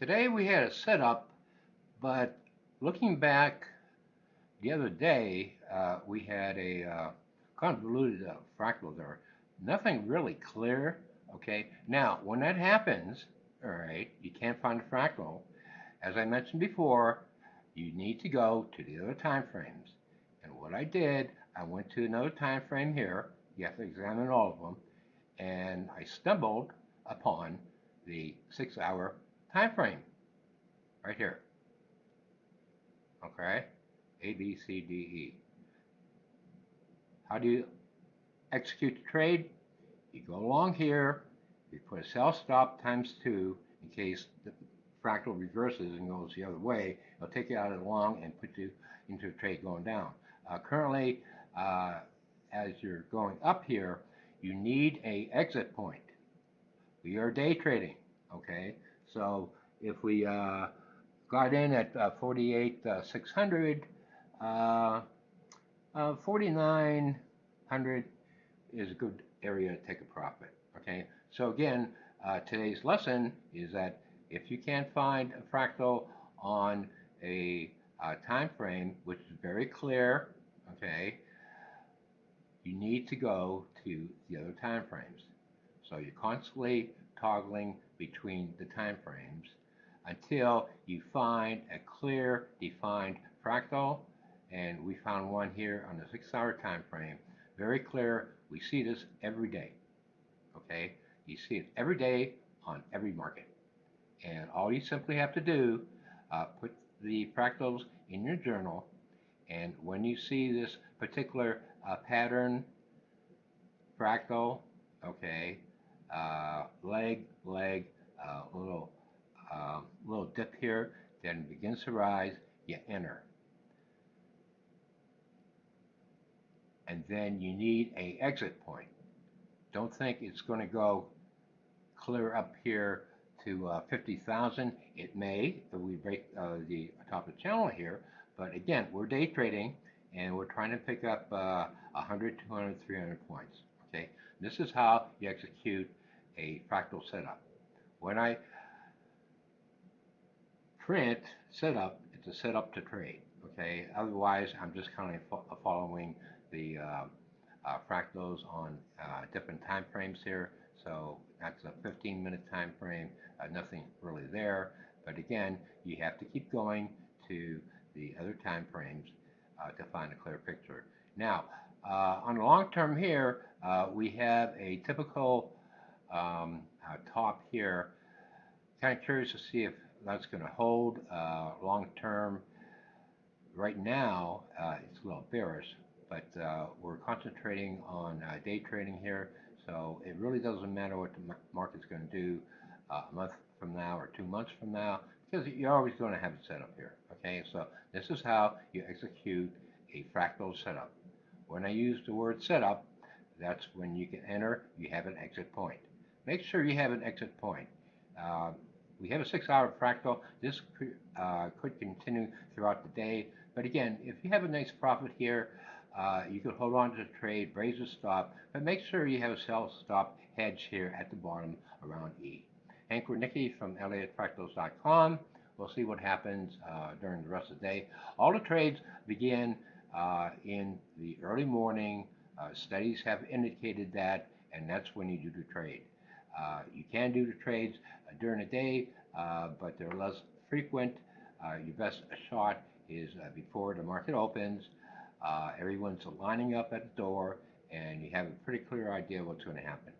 Today we had a setup, but looking back the other day, we had a convoluted fractal there. Nothing really clear. Okay, now when that happens, all right, you can't find a fractal. As I mentioned before, you need to go to the other time frames. And what I did, I went to another time frame here. You have to examine all of them, and I stumbled upon the 6 hour time frame right here. Okay, A, B, C, D, E. How do you execute the trade? You go along here, you put a sell stop times 2 in case the fractal reverses and goes the other way. It'll take you out of the long and put you into a trade going down. Currently, uh, as you're going up here, you need a exit point. We are day trading, okay? So if we got in at 48,600, 4,900 is a good area to take a profit. Okay, so again, today's lesson is that if you can't find a fractal on a time frame which is very clear, okay, you need to go to the other time frames. So you're constantly toggling between the time frames until you find a clear defined fractal, and we found one here on the 6 hour time frame. Very clear. We see this every day. Okay, you see it every day on every market, and all you simply have to do, put the fractals in your journal, and when you see this particular pattern fractal, okay, leg, little little dip here, then begins to rise, you enter. And then you need a exit point. Don't think it's going to go clear up here to 50,000. It may if we break the top of the channel here, but again, we're day trading and we're trying to pick up 100, 200, 300 points. Okay, this is how you execute a fractal setup. When I print setup, it's a setup to trade. Okay, otherwise I'm just kind of following the fractals on different time frames here. So that's a 15-minute time frame, nothing really there. But again, you have to keep going to the other time frames to find a clear picture. Now, on the long term here, we have a typical top here. Kind of curious to see if that's going to hold long term. Right now, it's a little bearish, but we're concentrating on day trading here. So it really doesn't matter what the market's going to do a month from now or 2 months from now, because you're always going to have it set up here. Okay, so this is how you execute a fractal setup. When I use the word setup, that's when you can enter, you have an exit point. Make sure you have an exit point. Uh, we have a 6 hour fractal. This could continue throughout the day. But again, if you have a nice profit here, you can hold on to the trade, raise a stop, but make sure you have a sell stop hedge here at the bottom around E. Hank Wernicke from LA@fractals.com. We'll see what happens during the rest of the day. All the trades begin in the early morning. Studies have indicated that, and that's when you do the trade. You can do the trades during the day, but they're less frequent. Your best shot is before the market opens. Everyone's lining up at the door, and you have a pretty clear idea what's going to happen.